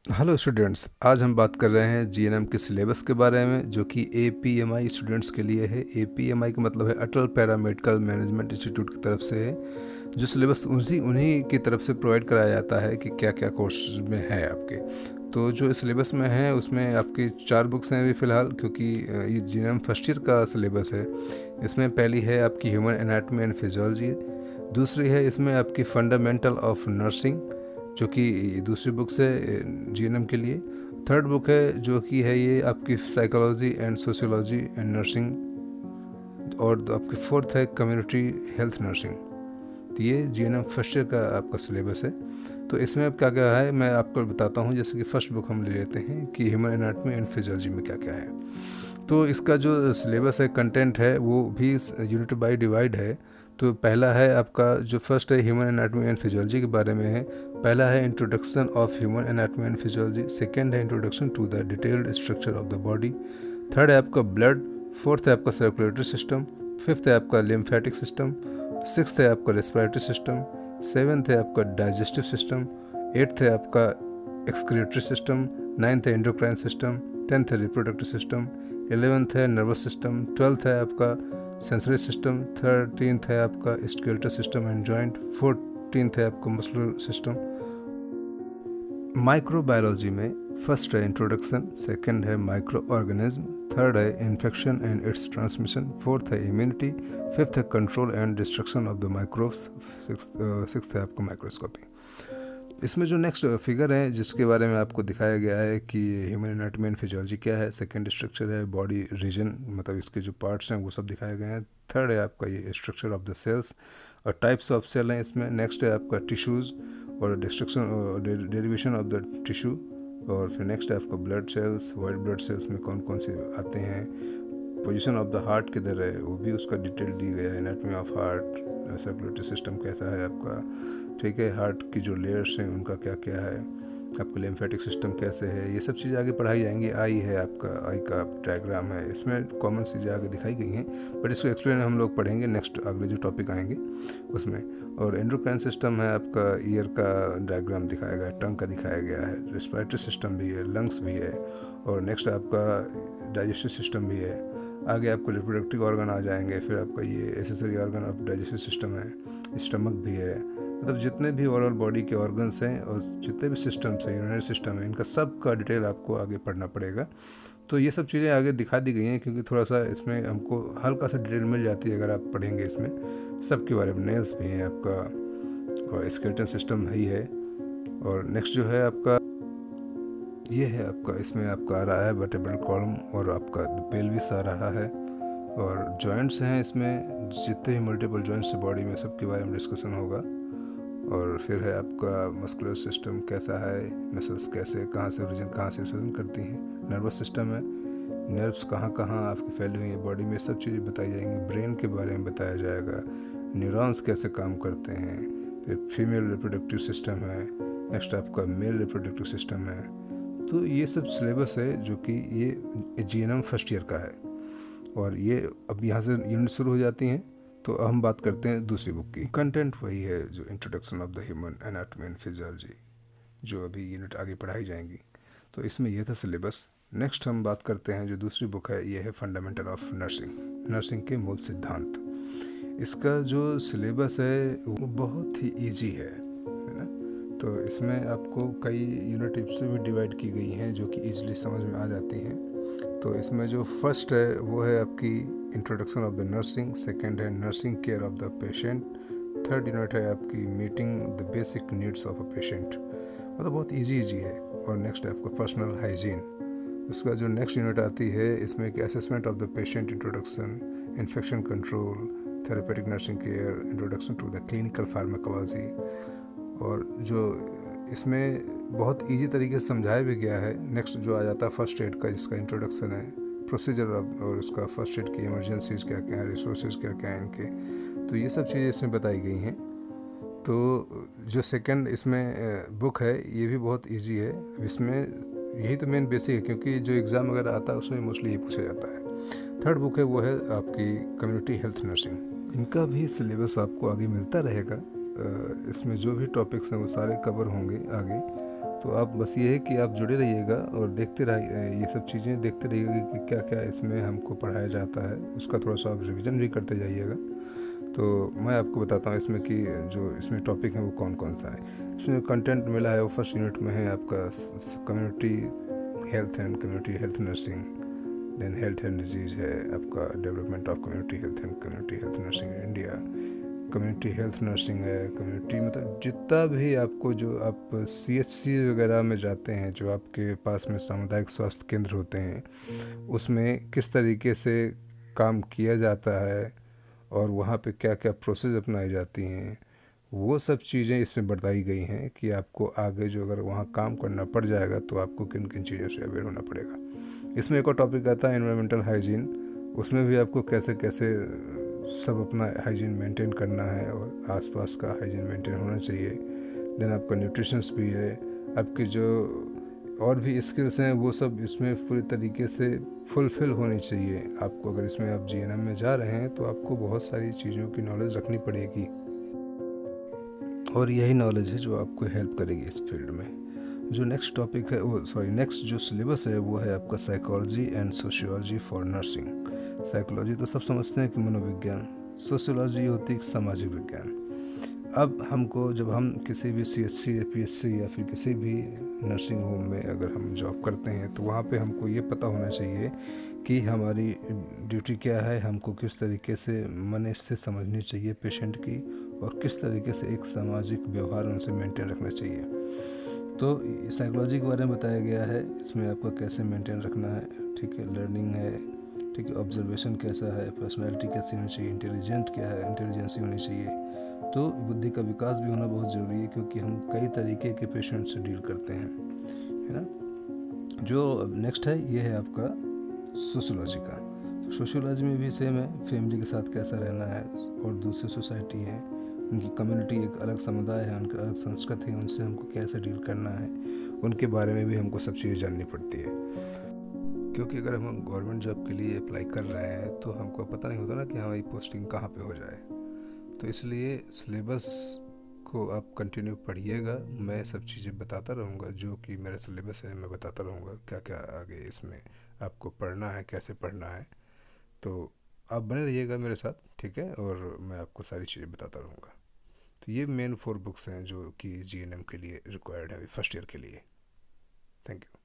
Hello students, आज हम बात कर रहे हैं जीएनएम के सिलेबस के बारे में, जो कि एपीएमआई स्टूडेंट्स के लिए है। एपीएमआई का मतलब है अटल पैरा मेडिकल मैनेजमेंट इंस्टीट्यूट की तरफ से है। जो सिलेबस उन्हीं की तरफ से प्रोवाइड कराया जाता है कि क्या क्या कोर्स में है आपके। तो जो सिलेबस में है उसमें आपकी 4 बुक्स हैं अभी फ़िलहाल, क्योंकि ये जीएनएम फर्स्ट ईयर का सिलेबस है। इसमें पहली है आपकी ह्यूमन एनाटमी एंड फिजियोलॉजी, दूसरी है इसमें आपकी फंडामेंटल ऑफ नर्सिंग, जो कि दूसरी बुक से जीएनएम के लिए। थर्ड बुक है जो कि है ये आपकी psychology and sociology and nursing, और आपकी फोर्थ है कम्युनिटी हेल्थ नर्सिंग। तो ये जीएनएम फर्स्ट ईयर का आपका सिलेबस है। तो इसमें अब क्या क्या है मैं आपको बताता हूँ। जैसे कि फर्स्ट बुक हम ले लेते हैं कि ह्यूमन एनाटमी एंड फिजियोलॉजी में क्या क्या है। तो इसका जो सिलेबस है, कंटेंट है, वो भी यूनिट बाय डिवाइड है। तो पहला है आपका जो फर्स्ट है ह्यूमन एनाटमी एंड फिजियोलॉजी के बारे में है। पहला है introduction of human anatomy and physiology, second है introduction to the detailed structure of the body, third है आपका ब्लड, फोर्थ है आपका सर्कुलेटरी सिस्टम, फिफ्थ है आपका लिम्फेटिक सिस्टम, सिक्स्थ है आपका रेस्पिरेटरी सिस्टम, सेवन्थ है आपका डाइजेस्टिव सिस्टम, एट्थ है आपका एक्सक्रीटरी सिस्टम, नाइन्थ है एंडोक्राइन सिस्टम, टेंथ है रिप्रोडक्टिव सिस्टम, 11th है नर्वस सिस्टम, 12th है आपका सेंसरी सिस्टम, 13th है आपका skeletal system and joint, 14th है आपका मस्कुलर सिस्टम। माइक्रोबायोलॉजी में फर्स्ट है इंट्रोडक्शन, सेकंड है माइक्रो ऑर्गेनिज्म, थर्ड है infection and it's transmission, fourth है इम्यूनिटी, फिफ्थ है control and destruction of the microbes, sixth है आपका माइक्रोस्कोपी। इसमें जो नेक्स्ट फिगर है जिसके बारे में आपको दिखाया गया है कि ह्यूमन एनाटमी एंड फिजियोलॉजी क्या है, सेकंड स्ट्रक्चर है बॉडी रीजन, मतलब इसके जो पार्ट्स हैं वो सब दिखाए गए हैं। थर्ड है आपका ये स्ट्रक्चर ऑफ द सेल्स और टाइप्स ऑफ सेल हैं इसमें। नेक्स्ट है आपका टिश्यूज़ और destruction derivation of the tissue, और फिर नेक्स्ट है आपका blood cells, white blood cells में कौन कौन से आते हैं, पोजीशन ऑफ द हार्ट किधर है वो भी उसका डिटेल दी गया है, anatomy of heart, circulatory system कैसा है आपका, ठीक है, हार्ट की जो लेयर्स हैं उनका क्या क्या है, आपका लिम्फेटिक सिस्टम कैसे है, ये सब चीज़ें आगे पढ़ाई जाएंगी। आई है आपका, आई का डायग्राम है, इसमें कॉमन चीज़ें आगे दिखाई गई हैं, बट इसको एक्सप्लेन हम लोग पढ़ेंगे नेक्स्ट अगले जो टॉपिक आएंगे उसमें। और एंडोक्राइन सिस्टम है आपका, ईयर का डायग्राम दिखाया गया है, टंग का दिखाया गया है, रेस्पिरेटरी सिस्टम भी है, लंग्स भी है, और नेक्स्ट आपका डाइजेस्टिव सिस्टम भी है। आगे आपको रिप्रोडक्टिव ऑर्गन आ जाएंगे, फिर आपका ये accessory organ of digestive system है, स्टमक भी है, मतलब जितने भी ओवरऑल बॉडी के ऑर्गन्स हैं और जितने भी सिस्टम्स हैं, यूरिनरी सिस्टम है, इनका सब का डिटेल आपको आगे पढ़ना पड़ेगा। तो ये सब चीज़ें आगे दिखा दी गई हैं क्योंकि थोड़ा सा इसमें हमको हल्का सा डिटेल मिल जाती है अगर आप पढ़ेंगे इसमें सबके बारे में। नेल्स भी हैं आपका, और स्केलेटन सिस्टम ही है। और नेक्स्ट जो है आपका ये है आपका, इसमें आपका आ रहा है वर्टेब्रल कॉलम और आपका पेल्विस आ रहा है, और जॉइंट्स हैं इसमें, जितने भी मल्टीपल जॉइंट्स बॉडी में सबके बारे में डिस्कशन होगा। और फिर है आपका मस्कुलर सिस्टम कैसा है, मसल्स कैसे, कहाँ से ओरिजिन, कहाँ से विसर्जन करती हैं, नर्वस सिस्टम है, नर्व्स कहाँ कहाँ आपकी फैली हुई हैं बॉडी में, सब चीज़ें बताई जाएंगी। ब्रेन के बारे में बताया जाएगा, न्यूरॉन्स कैसे काम करते हैं, फिर फीमेल रिप्रोडक्टिव सिस्टम है, नेक्स्ट आपका मेल रिप्रोडक्टिव सिस्टम है। तो ये सब सिलेबस है जो कि ये जीएनएम फर्स्ट ईयर का है, और ये अब यहाँ से यूनिट शुरू हो जाती हैं। तो हम बात करते हैं दूसरी बुक की। कंटेंट वही है जो introduction of the human anatomy and physiology, जो अभी यूनिट आगे पढ़ाई जाएंगी। तो इसमें यह था सिलेबस। नेक्स्ट हम बात करते हैं जो दूसरी बुक है, ये है फंडामेंटल ऑफ नर्सिंग, नर्सिंग के मूल सिद्धांत। इसका जो सिलेबस है वो बहुत ही ईजी है ना। तो इसमें आपको कई यूनिट से भी डिवाइड की गई हैं जो कि ईजिली समझ में आ जाती हैं। तो इसमें जो फर्स्ट है वो है आपकी introduction of the nursing, second है nursing care of the patient, third unit है आपकी meeting the basic needs of a patient, मतलब बहुत इजी है। और नेक्स्ट है आपका पर्सनल हाइजीन। इसका जो नेक्स्ट यूनिट आती है इसमें कि assessment of the patient, introduction, infection control, therapeutic nursing care, introduction to the clinical pharmacology. और जो इसमें बहुत इजी तरीके से समझाया भी गया है। नेक्स्ट जो आ जाता है फर्स्ट एड का, जिसका इंट्रोडक्शन है, प्रोसीजर और उसका फर्स्ट एड की इमरजेंसीज क्या क्या हैं, रिसोर्सेज क्या क्या हैं इनके, तो ये सब चीज़ें इसमें बताई गई हैं। तो जो सेकंड इसमें बुक है ये भी बहुत इजी है। इसमें यही तो मेन बेसिक है क्योंकि जो एग्ज़ाम वगैरह आता है उसमें मोस्टली ये पूछा जाता है। थर्ड बुक है वो है आपकी कम्युनिटी हेल्थ नर्सिंग। इनका भी सिलेबस आपको आगे मिलता रहेगा। इसमें जो भी टॉपिक्स हैं वो सारे कवर होंगे आगे। तो आप बस ये है कि आप जुड़े रहिएगा और देखते रहिए, ये सब चीज़ें देखते रहिएगा कि क्या क्या इसमें हमको पढ़ाया जाता है, उसका थोड़ा सा आप रिवीजन भी करते जाइएगा। तो मैं आपको बताता हूँ इसमें कि जो इसमें टॉपिक है वो कौन कौन सा है। इसमें कंटेंट मिला है वो फर्स्ट यूनिट में है आपका community health and community health nursing, then health and disease है आपका development of community health and community health nursing in India, community health nursing है, कम्युनिटी मतलब जितना भी आपको जो आप CHC वगैरह में जाते हैं, जो आपके पास में सामुदायिक स्वास्थ्य केंद्र होते हैं, उसमें किस तरीके से काम किया जाता है और वहाँ पे क्या क्या प्रोसेस अपनाई जाती हैं, वो सब चीज़ें इसमें बताई गई हैं कि आपको आगे जो अगर वहाँ काम करना पड़ जाएगा तो आपको किन किन चीज़ों से अवेयर होना पड़ेगा। इसमें एक और टॉपिक आता है एनवायरमेंटल हाइजीन, उसमें भी आपको कैसे कैसे सब अपना हाइजीन मेंटेन करना है और आसपास का हाइजीन मेंटेन होना चाहिए। देन आपका न्यूट्रिशंस भी है, आपकी जो और भी स्किल्स हैं वो सब इसमें पूरी तरीके से फुलफ़िल होनी चाहिए आपको। अगर इसमें आप GNM में जा रहे हैं तो आपको बहुत सारी चीज़ों की नॉलेज रखनी पड़ेगी और यही नॉलेज है जो आपको हेल्प करेगी इस फील्ड में। जो नेक्स्ट टॉपिक है नेक्स्ट जो सिलेबस है वो है आपका psychology and sociology for nursing. Psychology तो सब समझते हैं कि मनोविज्ञान, सोशियोलॉजी होती है सामाजिक विज्ञान। अब हमको जब हम किसी भी CHC या PHC या फिर किसी भी नर्सिंग होम में अगर हम जॉब करते हैं तो वहाँ पे हमको ये पता होना चाहिए कि हमारी ड्यूटी क्या है, हमको किस तरीके से मन से समझनी चाहिए पेशेंट की और किस तरीके से एक सामाजिक व्यवहार उनसे मेंटेन रखना चाहिए। तो साइकोलॉजी के बारे में बताया गया है, इसमें आपको कैसे मेंटेन रखना है, ठीक है, लर्निंग है, ठीक है, ऑब्जर्वेशन कैसा है, पर्सनालिटी कैसी होनी चाहिए, इंटेलिजेंट क्या है, इंटेलिजेंसी होनी चाहिए। तो बुद्धि का विकास भी होना बहुत ज़रूरी है क्योंकि हम कई तरीके के पेशेंट से डील करते हैं, है ना। जो नेक्स्ट है ये है आपका सोशियोलॉजी का। सोशियोलॉजी में भी सेम है, फैमिली के साथ कैसा रहना है और दूसरी सोसाइटी है, उनकी कम्युनिटी एक अलग समुदाय है, उनका अलग संस्कृति है, उनसे हमको कैसे डील करना है, उनके बारे में भी हमको सब चीज़ें जाननी पड़ती है। क्योंकि अगर हम गवर्नमेंट जॉब के लिए अप्लाई कर रहे हैं तो हमको पता नहीं होता ना कि हमारी पोस्टिंग कहाँ पे हो जाए। तो इसलिए सिलेबस को आप कंटिन्यू पढ़िएगा, मैं सब चीज़ें बताता रहूँगा, जो कि मेरा सिलेबस है मैं बताता रहूँगा क्या क्या आगे इसमें आपको पढ़ना है, कैसे पढ़ना है। तो आप बने रहिएगा मेरे साथ, ठीक है, और मैं आपको सारी चीज़ें बताता रहूँगा। तो ये मेन 4 बुक्स हैं जो कि GNM के लिए रिक्वायर्ड है फर्स्ट ईयर के लिए। Thank you.